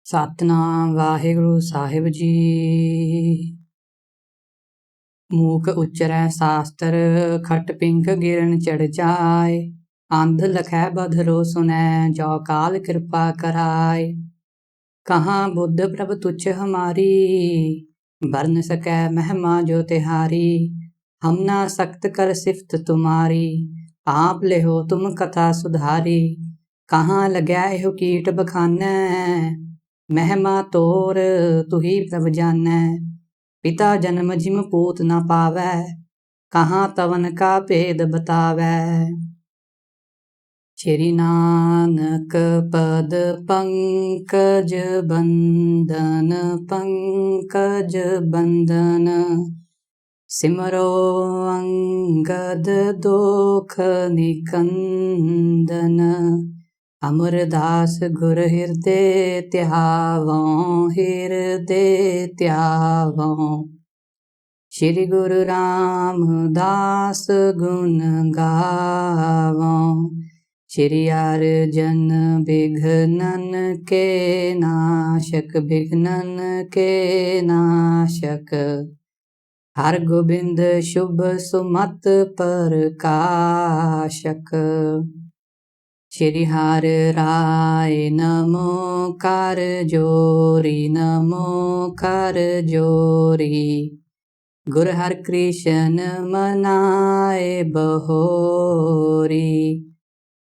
Satnam Waheguru Sahib ji. ਮੂਕ ਉਚਰੈ ਸਾਸਤਰ, ਖਟ pink ਗਿਰਨ ਚੜ ਜਾਏ। ਅੰਧ ਲਖੈ ਬਧਰੋ ਸੁਨੈ, ਜੋ ਕਾਲ ਕਿਰਪਾ कराए। कहाँ बुद्ध प्रभ तुच्छ हमारी, बर न सकै महिमा जो तिहारी। हम ना सख्त कर सिफत तुम्हारी, आप ले हो तुम कथा सुधारी। कहाँ लगै एहो कीट बखानै, महिमा तोर तू ही प्रभ जानੈ। पिता जन्म जिम पूत न पावै, कहाँ तवन का भेद बतावै। श्री नानक पद पंकज बंदन, पंकज बंदन। सिमरो अंगद दोख निकंदन। अमरदास गुर हृदय त्यावों, हृदय त्यावों। श्री गुरु रामदास गुण गावों। श्री अर्जन विघ्नन के नाशक, विघ्नन के नाशक। हर गोबिंद शुभ सुमत प्रकाशक। श्री हर राय नमो कर जोरी, नमो कर जोरी। गुर हर कृष्ण मनाए बहोरी।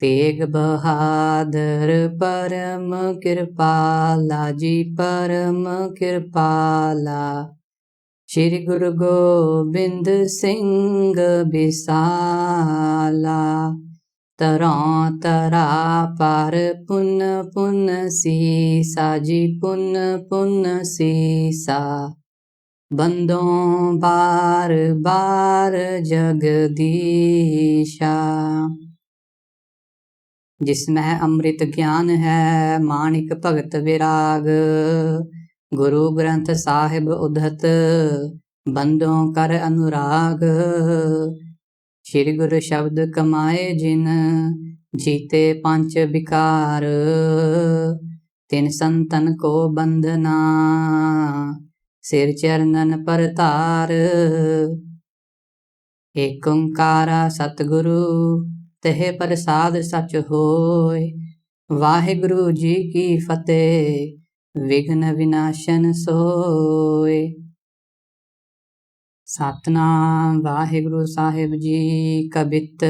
तेग बहादुर परम कृपाला जी, परम कृपाला। श्री गुरु गोबिंद सिंह बिसाला। तरौं तरा पर पुन पुन सीसा जी, पुन पुन सीसा। बंदों बार बार जगदीशा। जिसमें अमृत ज्ञान है, माणिक भगत विराग। गुरु ग्रंथ साहिब उद्धत, बंदों कर अनुराग। श्री गुरु शब्द कमाए जिन, जीते पंच विकार। तिन संतन को बंदना, सिर चरणन पर तार। एक ओंकारा सतगुरु, तह प्रसाद सच होय। वाहिगुरु जी की फतेह, विघ्न विनाशन सोय। सतनाम वाहिगुरु साहिब जी। कबित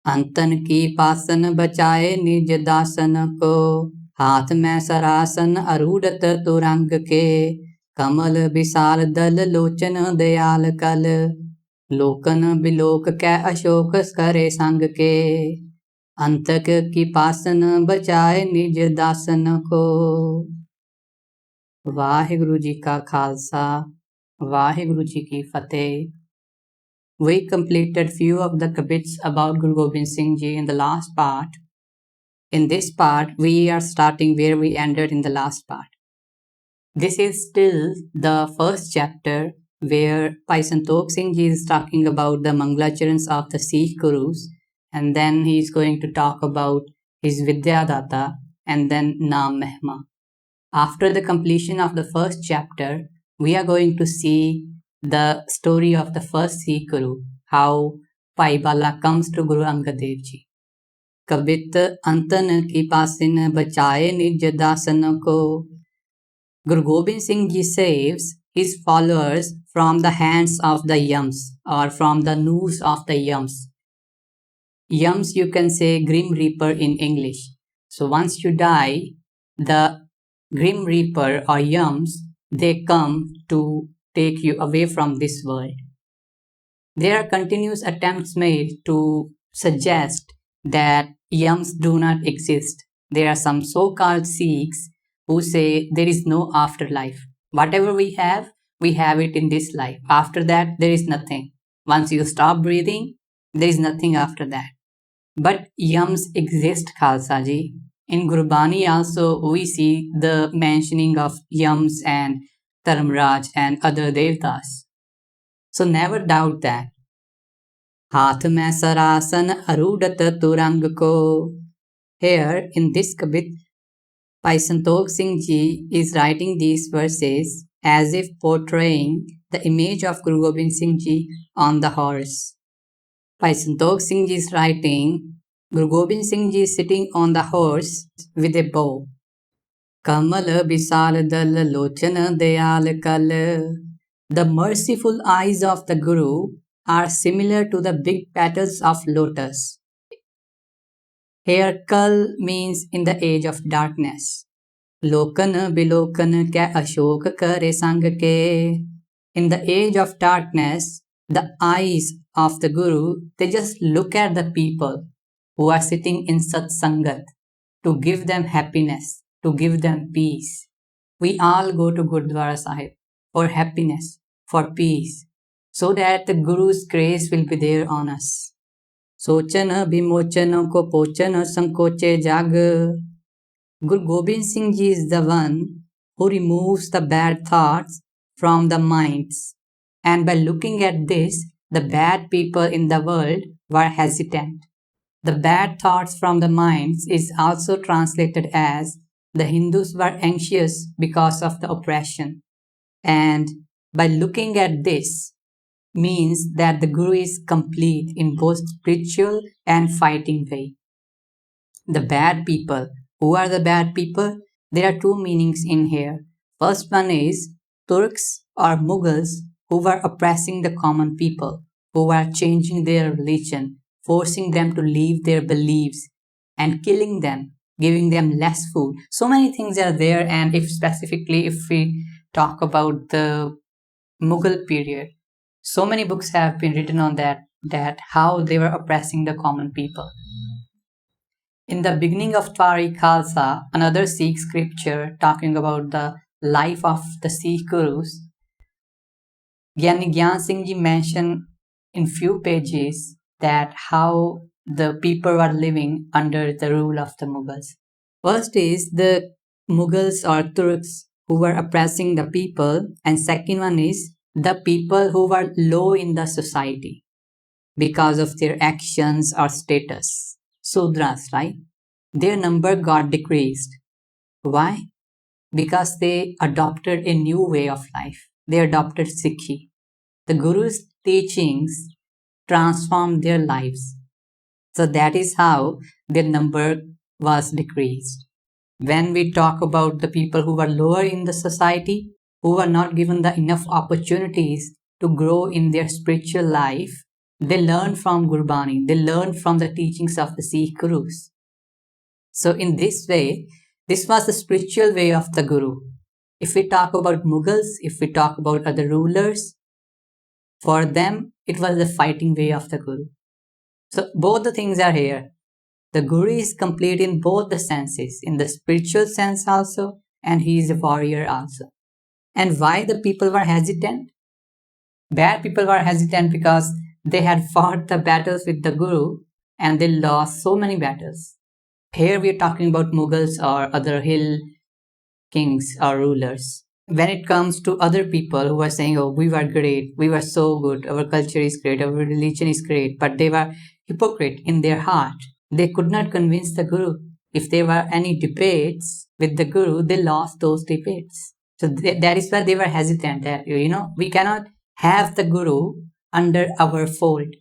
अंतन की पासन, बचाए निज दासन को। हाथ में सरासन, अरूढ़त तुरंग के। कमल विशाल दल, लोचन दयाल कल। लोकन बिलोक कै, अशोक करे संग के। अंतक की पासन, बचाए निज दासन को। वाहिगुरु जी का खालसा, वाहिगुरु जी की फतेह। We completed few of the kabits about Guru Gobind Singh Ji in the last part. In this part, we are starting where we ended in the last part. This is still the first chapter, where Bhai Santokh Singh Ji is talking about the Mangalacharans of the Sikh Gurus, and then he is going to talk about his Vidyadata and then Naam Mehma. After the completion of the first chapter, we are going to see the story of the first Sikh Guru, how Bhai Bala comes to Guru Angad Dev Ji. कबित Ananth की पासिन, बचाए निज दासन को। Guru Gobind Singh Ji saves his followers from the hands of the yams, or from the noose of the yams. Yams, you can say Grim Reaper in English. So once you die, the Grim Reaper or yams, they come to take you away from this world. There are continuous attempts made to suggest that yams do not exist. There are some so-called Sikhs who say there is no afterlife. Whatever we have it in this life. After that, there is nothing. Once you stop breathing, there is nothing after that. But yams exist, Khalsa Ji. In Gurbani also, we see the mentioning of yams and Dharmraj and other devtas. So never doubt that. हाथ में सरासन, अरूढ़त तुरंग को. Here in this kabit, Bhai Santokh Singh Ji is writing these verses as if portraying the image of Guru Gobind Singh Ji on the horse. Bhai Santokh Singh Ji is writing Guru Gobind Singh Ji is sitting on the horse with a bow. Kamal Bisal Dal Lochana Dayal Kal. The merciful eyes of the Guru are similar to the big petals of lotus. Here, Kal means in the age of darkness. Lokan bilokan kya ashok kare sang ke. In the age of darkness, the eyes of the Guru, they just look at the people who are sitting in satsangat to give them happiness, to give them peace. We all go to Gurdwara Sahib for happiness, for peace, so that the Guru's grace will be there on us. Sochana bimochana ko pochana sankoche jag. Guru Gobind Singh Ji is the one who removes the bad thoughts from the minds. And by looking at this, the bad people in the world were hesitant. The bad thoughts from the minds is also translated as the Hindus were anxious because of the oppression. And by looking at this means that the Guru is complete in both spiritual and fighting way. The bad people. Who are the bad people? There are two meanings in here. First one is Turks or Mughals who were oppressing the common people, who were changing their religion, forcing them to leave their beliefs and killing them, giving them less food. So many things are there, and if specifically if we talk about the Mughal period, so many books have been written on that how they were oppressing the common people. In the beginning of Twari Khalsa, another Sikh scripture talking about the life of the Sikh Gurus, Gyani Gyan Singh Ji mentioned in few pages that how the people were living under the rule of the Mughals. First is the Mughals or Turks who were oppressing the people, and second one is the people who were low in the society because of their actions or status. Sudras, right? Their number got decreased. Why? Because they adopted a new way of life. They adopted Sikhi. The Guru's teachings transformed their lives. So that is how their number was decreased. When we talk about the people who were lower in the society, who were not given the enough opportunities to grow in their spiritual life, they learned from Gurbani, they learned from the teachings of the Sikh Gurus. So in this way, this was the spiritual way of the Guru. If we talk about Mughals, if we talk about other rulers, for them, it was the fighting way of the Guru. So both the things are here. The Guru is complete in both the senses, in the spiritual sense also, and he is a warrior also. And why the people were hesitant? Bad people were hesitant because they had fought the battles with the Guru and they lost so many battles. Here we are talking about Mughals or other hill kings or rulers. When it comes to other people who are saying, oh, we were great, we were so good, our culture is great, our religion is great, but they were hypocrite in their heart. They could not convince the Guru. If there were any debates with the Guru, they lost those debates. So that is why they were hesitant that, we cannot have the Guru under our fold.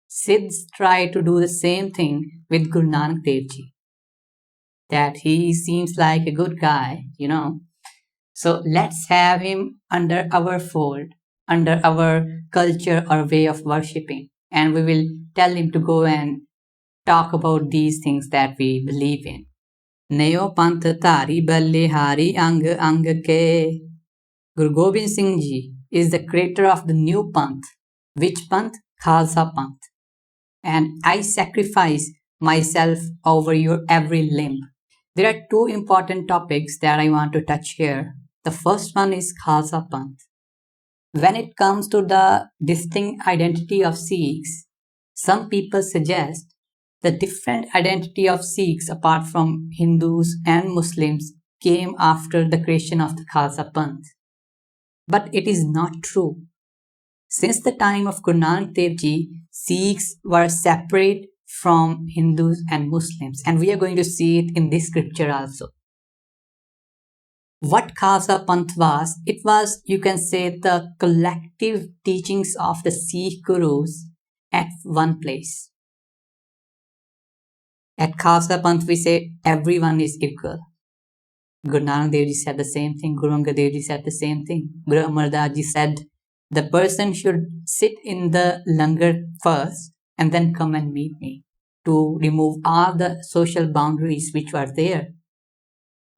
Siddhs try to do the same thing with Guru Nanak Dev Ji. That he seems like a good guy, So let's have him under our fold, under our culture or way of worshipping. And we will tell him to go and talk about these things that we believe in. Nayo Panth Tari Ballihari Ang Ang Ke. Guru Gobind Singh Ji is the creator of the new Panth. Which Panth? Khalsa Panth. And I sacrifice myself over your every limb. There are two important topics that I want to touch here. The first one is Khalsa Panth. When it comes to the distinct identity of Sikhs, some people suggest the different identity of Sikhs apart from Hindus and Muslims came after the creation of the Khalsa Panth. But it is not true. Since the time of Guru Nanak Dev Ji, Sikhs were separate from Hindus and Muslims, and we are going to see it in this scripture also. what Khalsa Panth was, it was, you can say, the collective teachings of the Sikh Gurus at one place. At Khalsa Panth, we say everyone is equal. Guru Nanak Dev Ji said the same thing. Guru Angad Dev Ji said the same thing. Guru Amar Das Ji said the person should sit in the langar first and then come and meet me to remove all the social boundaries which were there.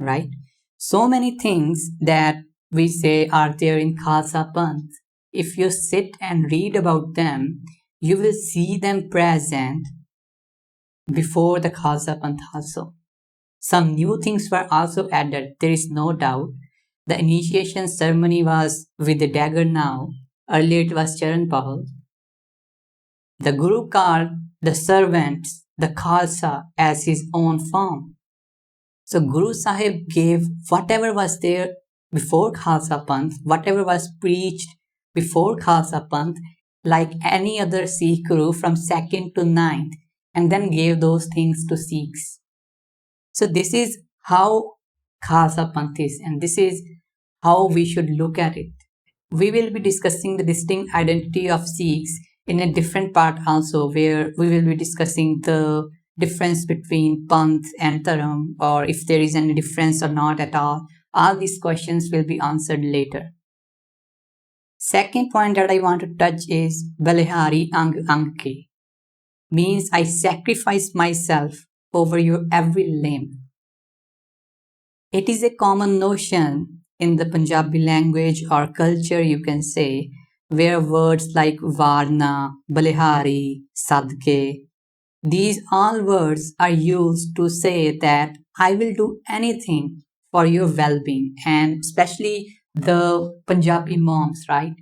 Right? So many things that we say are there in Khalsa Panth. If you sit and read about them, you will see them present before the Khalsa Panth also. Some new things were also added, there is no doubt. The initiation ceremony was with the dagger now. Earlier it was Charan Pahal. The Guru called the servants, the Khalsa, as his own form. So Guru Sahib gave whatever was there before Khalsa Panth, whatever was preached before Khalsa Panth, like any other Sikh Guru from 2nd to 9th, and then gave those things to Sikhs. So this is how Khalsa Panth is, and this is how we should look at it. We will be discussing the distinct identity of Sikhs in a different part also, where we will be discussing the difference between Panth and Dharam, or if there is any difference or not at all. All these questions will be answered later. Second point that I want to touch is Balihari Ang Ang Ke, means I sacrifice myself over your every limb. It is a common notion in the Punjabi language or culture, you can say, where words like Varna, Balihari, Sadke, these all words are used to say that I will do anything for your well-being, and especially the Punjabi moms, right?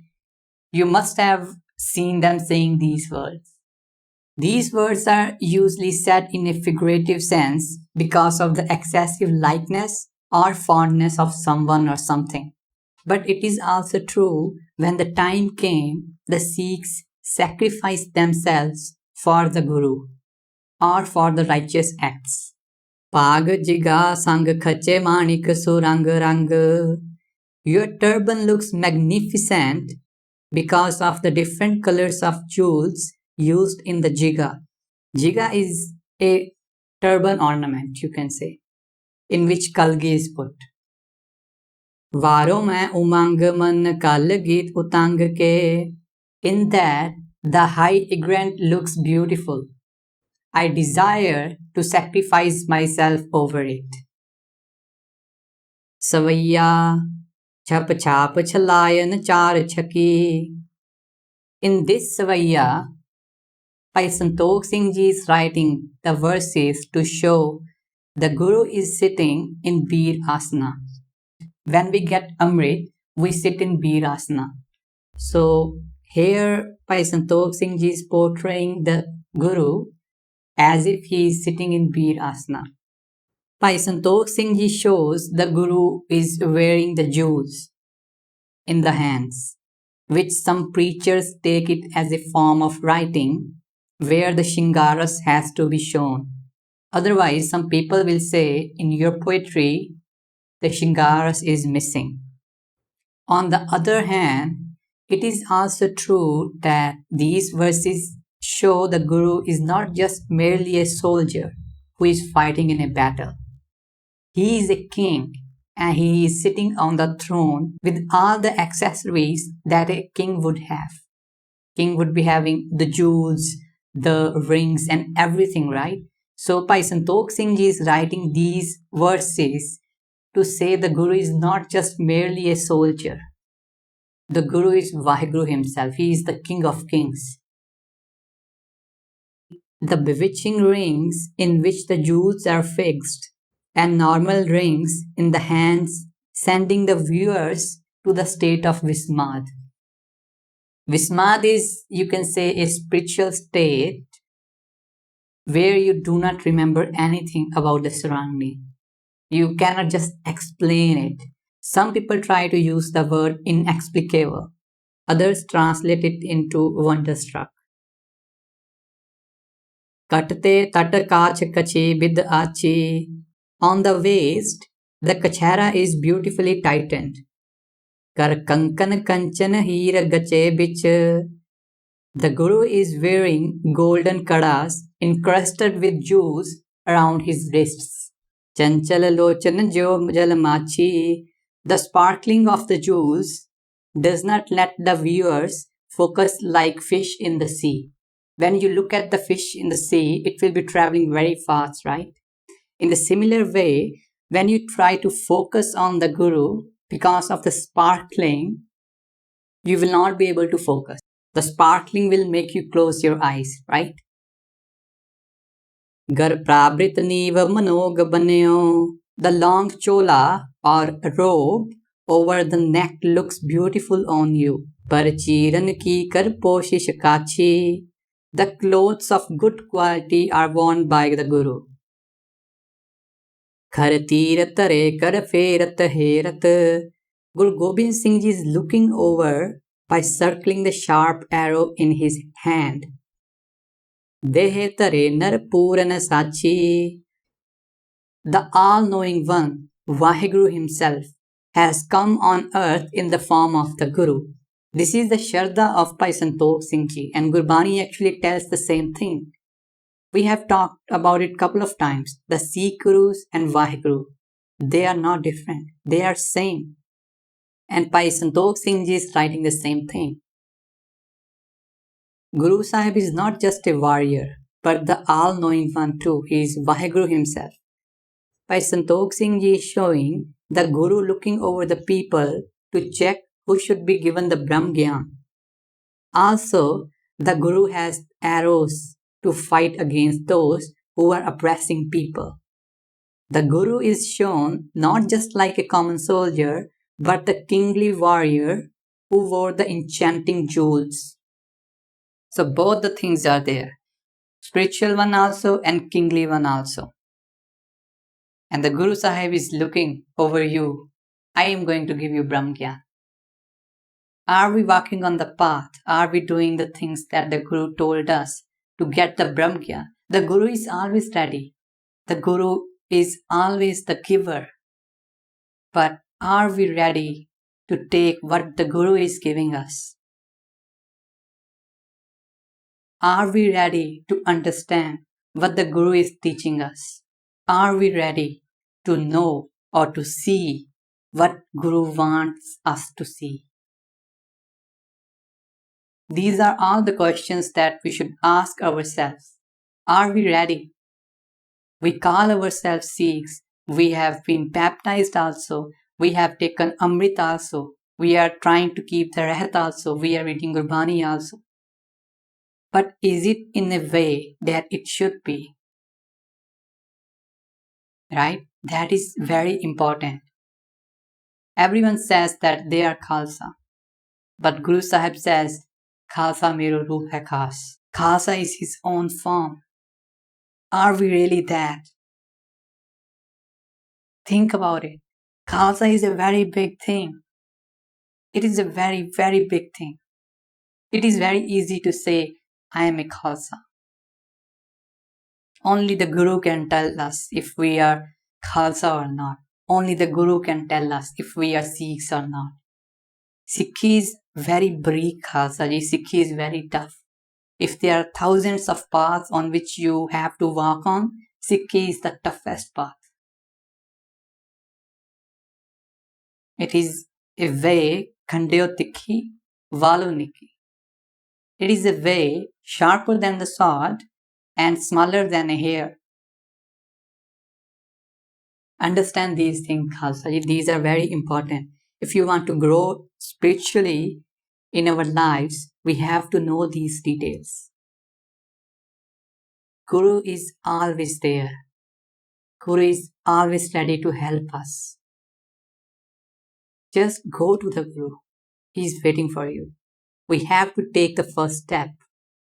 You must have seen them saying these words. These words are usually said in a figurative sense because of the excessive likeness or fondness of someone or something. But it is also true when the time came, the Sikhs sacrificed themselves for the Guru or for the righteous acts. Pag jiga sang khache manik surang rang. Your turban looks magnificent because of the different colors of jewels used in the jiga. Jiga is a turban ornament, you can say, in which kalgi is put. Varo mein umang man kal geet utang ke. In that, the high egrant looks beautiful. I desire to sacrifice myself over it. Savaiya chap chap chalayan char chaki. In this Savaiya, Bhai Santokh Singh Ji is writing the verses to show the Guru is sitting in Bir Asana. When we get Amrit, we sit in Bir Asana. So here Bhai Santokh Singh Ji is portraying the Guru as if he is sitting in Bir Asana. Bhai Santokh Singh Ji shows the Guru is wearing the jewels in the hands, which some preachers take it as a form of writing, where the Shingaras has to be shown. Otherwise, some people will say, in your poetry, the Shingaras is missing. On the other hand, it is also true that these verses show the Guru is not just merely a soldier who is fighting in a battle. He is a king, and he is sitting on the throne with all the accessories that a king would have. King would be having the jewels, the rings, and everything, right? So Bhai Santokh Singh Ji is writing these verses to say the Guru is not just merely a soldier. The Guru is Vaheguru himself. He is the King of Kings. The bewitching rings in which the jewels are fixed and normal rings in the hands, sending the viewers to the state of Vismad. Vismad is, you can say, a spiritual state where you do not remember anything about the surrounding. You cannot just explain it. Some people try to use the word inexplicable. Others translate it into wonderstruck. Katte tat kaach kache vid achi. On the waist, The kachara is beautifully tightened. Kar kankan kanchan heer gache bich. The Guru is wearing golden kadas encrusted with jewels around his wrists. Chanchala lochan jo jalamachi. The sparkling of the jewels does not let the viewers focus like fish in the sea. When you look at the fish in the sea, it will be traveling very fast, right? In the similar way, when you try to focus on the Guru because of the sparkling, you will not be able to focus. The sparkling will make you close your eyes, right? Gar prabrit niva manog banyo. The long chola or robe over the neck looks beautiful on you. Parchiran ki kar poshish kachi. The clothes of good quality are worn by the Guru. Kharatirat re kar ferat herat. Guru Gobind Singh Ji is looking over by circling the sharp arrow in his hand. Dehetare Narpurana Sachi. The all-knowing one, Vaheguru himself, has come on earth in the form of the Guru. This is the Shraddha of Bhai Santokh Singh Ji, and Gurbani actually tells the same thing. We have talked about it a couple of times. The Sikh Gurus and Vaheguru, they are not different. They are same. And Bhai Santokh Singh Ji is writing the same thing. Guru Sahib is not just a warrior, but the all-knowing one too. He is Vaheguru himself. Bhai Santokh Singh Ji is showing the Guru looking over the people to check who should be given the Brahm Gyan. Also, the Guru has arrows to fight against those who are oppressing people. The Guru is shown not just like a common soldier, but the kingly warrior who wore the enchanting jewels. So both the things are there. Spiritual one also and kingly one also. And the Guru Sahib is looking over you. I am going to give you Brahm Gyan. Are we walking on the path? Are we doing the things that the Guru told us to get the Brahm Gyan? The Guru is always ready. The Guru is always the giver. But are we ready to take what the Guru is giving us? Are we ready to understand what the Guru is teaching us? Are we ready to know or to see what Guru wants us to see? These are all the questions that we should ask ourselves. Are we ready? We call ourselves Sikhs. We have been baptized also. We have taken Amrit also. We are trying to keep the Rahat also. We are reading Gurbani also. But is it in a way that it should be? Right? That is very important. Everyone says that they are Khalsa. But Guru Sahib says, Khalsa mero ruh hai khas. Khalsa is his own form. Are we really that? Think about it. Khalsa is a very big thing. It is a very, very big thing. It is very easy to say, I am a Khalsa. Only the Guru can tell us if we are Khalsa or not. Only the Guru can tell us if we are Sikhs or not. Sikhi is very bleak, Khalsa ji. Sikhi is very tough. If there are thousands of paths on which you have to walk on, Sikhi is the toughest path. It is a way Khandeo Tikhi, Valu Nikhi. It is a way sharper than the sword and smaller than a hair. Understand these things, Khalsa ji. These are very important. If you want to grow spiritually in our lives, we have to know these details. Guru is always there. Guru is always ready to help us. Just go to the Guru. He is waiting for you. We have to take the first step.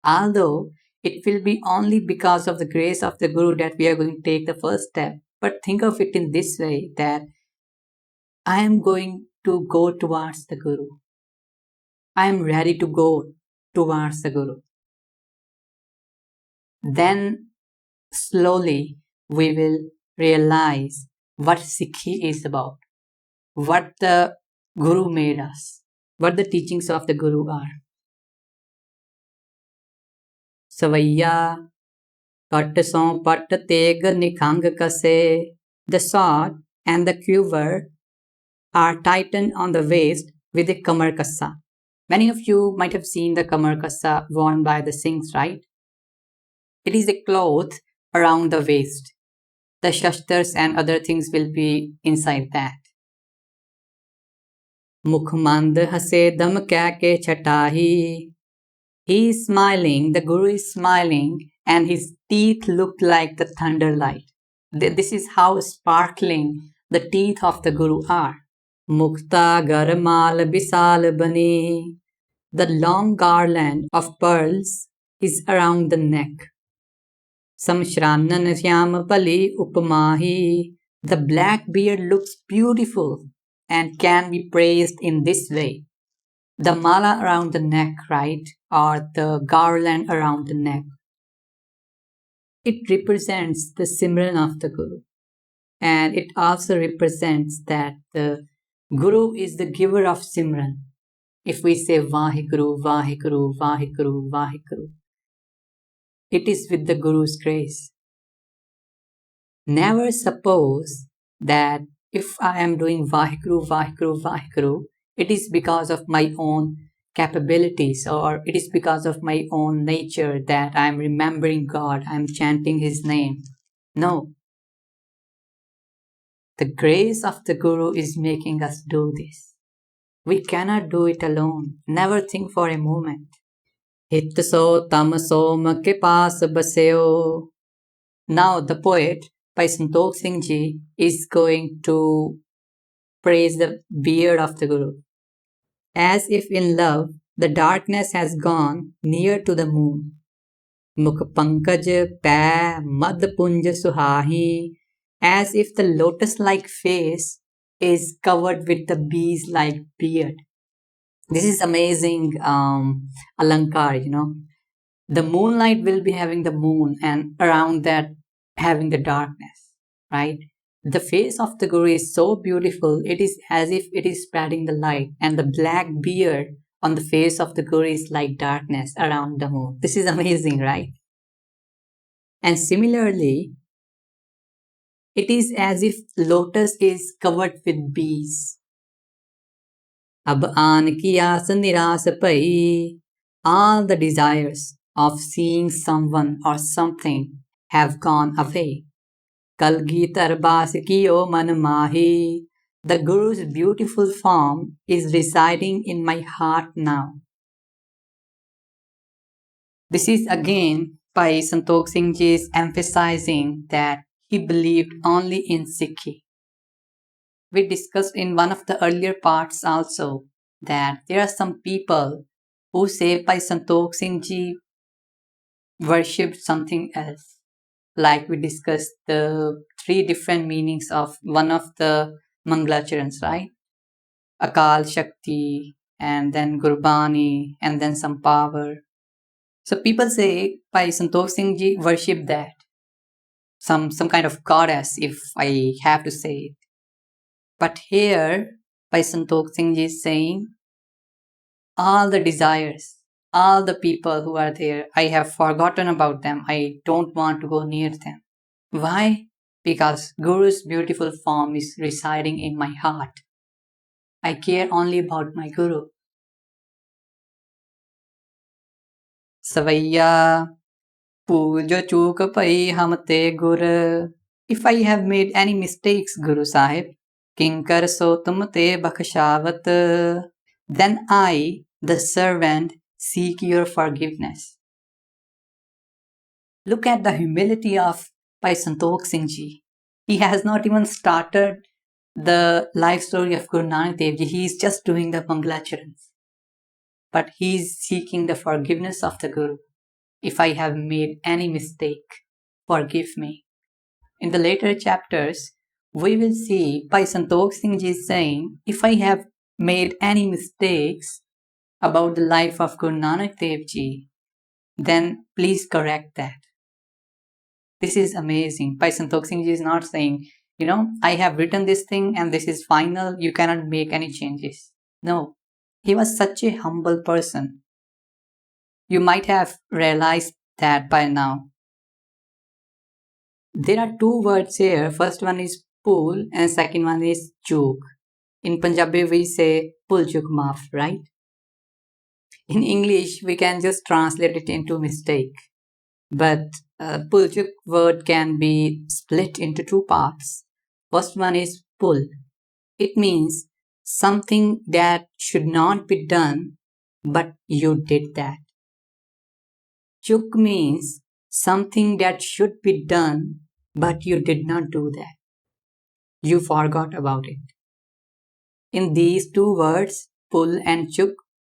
Although it will be only because of the grace of the Guru that we are going to take the first step. But think of it in this way, that I am going to go towards the Guru. I am ready to go towards the Guru. Then slowly we will realize what Sikhi is about, what the Guru made us, what the teachings of the Guru are. Savaya Cut son pat teg nikhang kase. The sword and the quiver are tightened on the waist with a kamar kassa. Many of you might have seen the kamar kassa worn by the Singhs, right? It is a cloth around the waist. The shastras and other things will be inside that. Mukhmand hase dam kya ke chatahi. He is smiling, the Guru is smiling, and his teeth look like the thunder light. This is how sparkling the teeth of the Guru are. Mukta garmal bisal bani. The long garland of pearls is around the neck. Samshranan syam pali upamahi. The black beard looks beautiful and can be praised in this way. The mala around the neck, right, or the garland around the neck, it represents the Simran of the Guru. And it also represents that the Guru is the giver of Simran. If we say Vaheguru, Vaheguru, Vaheguru, Vaheguru, it is with the Guru's grace. Never suppose that if I am doing Vaheguru, Vaheguru, Vaheguru, it is because of my own capabilities or it is because of my own nature that I am remembering God, I am chanting His name. No. The grace of the Guru is making us do this. We cannot do it alone. Never think for a moment. Hit so tam som ke paas baseo. Now the poet, Bhai Santokh Singh Ji, is going to praise the beard of the Guru. As if in love, the darkness has gone near to the moon. Mukh pankaj pay mad punj suhahi. As if the lotus-like face is covered with the bees-like beard. This is amazing alankar, you know. The moonlight will be having the moon and around that having the darkness, right? The face of the Guru is so beautiful, it is as if it is spreading the light, and the black beard on the face of the Guru is like darkness around the moon. This is amazing, right? And similarly, it is as if lotus is covered with bees. Ab aan ki aas niras pai. All the desires of seeing someone or something have gone away. Kalgitar baas kiyo man mahi. The Guru's beautiful form is residing in my heart now. This is again Bhai Santokh Singh Ji is emphasizing that he believed only in Sikhi. We discussed in one of the earlier parts also that there are some people who say Bhai Santokh Singh Ji worshipped something else. Like we discussed the 3 different meanings of one of the Mangalacharans, right? Akal Shakti, and then Gurbani, and then some power. So people say Bhai Santokh Singh Ji worshipped that. Some kind of goddess, if I have to say it. But here, Bhai Santokh Singh Ji is saying, all the desires, all the people who are there, I have forgotten about them. I don't want to go near them. Why? Because Guru's beautiful form is residing in my heart. I care only about my Guru. Savaya Puja Chuk Pai Hamte Gur. If I have made any mistakes, Guru Sahib, Kinkar So Tumte Bakshavat, then I, the servant, seek your forgiveness. Look at the humility of Bhai Santokh Singh Ji. He has not even started the life story of Guru Nanak Dev Ji. He is just doing the Mangalacharans. But he is seeking the forgiveness of the Guru. If I have made any mistake, forgive me. In the later chapters, we will see Bhai Santokh Singh Ji saying, if I have made any mistakes about the life of Guru Nanak Dev Ji, then please correct that. This is amazing. Bhai Santokh Singh Ji is not saying, I have written this thing and this is final, you cannot make any changes. No, he was such a humble person. You might have realized that by now. There are two words here. First one is pull and second one is chuk. In Punjabi we say pull chuk maaf, right? In English we can just translate it into mistake. But pull chuk word can be split into two parts. First one is pull. It means something that should not be done, but you did that. Chuk means something that should be done, but you did not do that. You forgot about it. In these two words, pull and chuk,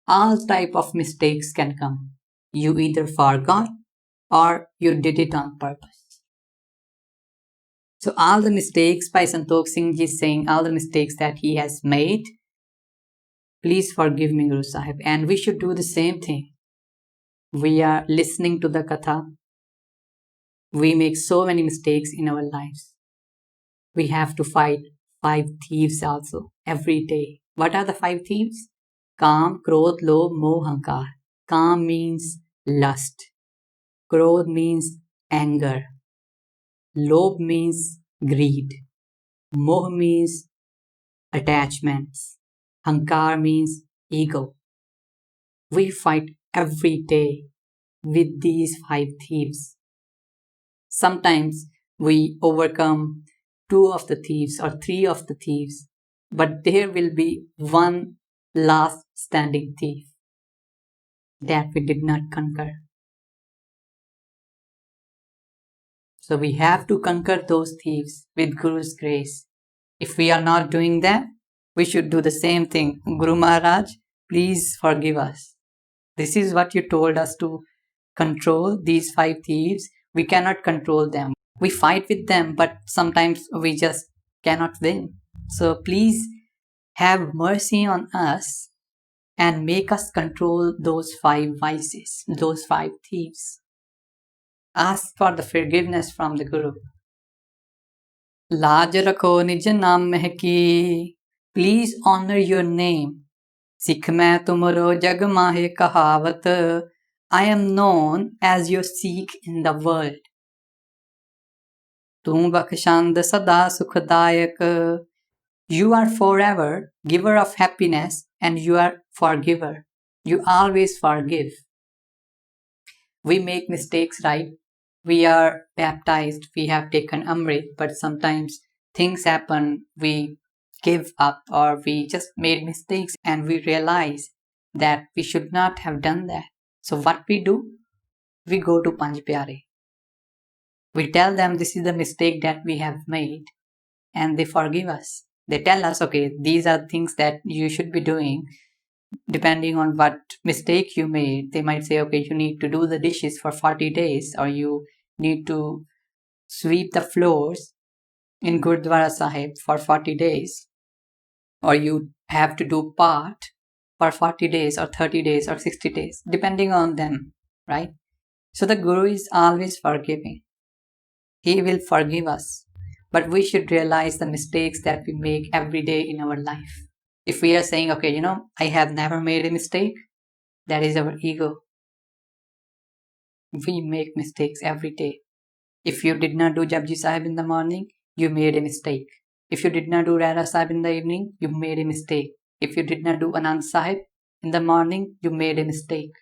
all type of mistakes can come. You either forgot or you did it on purpose. So all the mistakes, by Santokh Singh Ji is saying all the mistakes that he has made, please forgive me, Guru Sahib. And we should do the same thing. We are listening to the Katha. We make so many mistakes in our lives. We have to fight 5 thieves also every day. What are the 5 thieves? Kam, Krodh, Lobh, Moh, Hankar. Kam means lust. Krodh means anger. Lobh means greed. Moh means attachments. Hankar means ego. We fight every day with these 5 thieves. Sometimes we overcome 2 of the thieves or 3 of the thieves, but there will be one last standing thief that we did not conquer. So we have to conquer those thieves with Guru's grace. If we are not doing that, we should do the same thing. Guru Maharaj, please forgive us. This is what you told us to control these 5 thieves. We cannot control them. We fight with them, but sometimes we just cannot win. So please have mercy on us and make us control those 5 vices, those 5 thieves. Ask for the forgiveness from the Guru. Laaj rakho nij naam mehki. Please honor your name. Sikh main tumaro jag mahe kahavat. I am known as your Sikh in the world. Tu bakshand sada sukhdayak. You are forever giver of happiness and you are forgiver. You always forgive. We make mistakes, right? We are baptized, we have taken Amrit, but sometimes things happen, we give up or we just made mistakes and we realize that we should not have done that. So what we do? We go to Panch Pyare. We tell them this is the mistake that we have made and they forgive us. They tell us, okay, these are things that you should be doing. Depending on what mistake you made, they might say, okay, you need to do the dishes for 40 days or you need to sweep the floors in Gurdwara Sahib for 40 days or you have to do part for 40 days or 30 days or 60 days, depending on them, right? So the Guru is always forgiving. He will forgive us. But we should realize the mistakes that we make every day in our life. If we are saying, okay, I have never made a mistake, that is our ego. We make mistakes every day. If you did not do Japji Sahib in the morning, you made a mistake. If you did not do Rara Sahib in the evening, you made a mistake. If you did not do Anand Sahib in the morning, you made a mistake.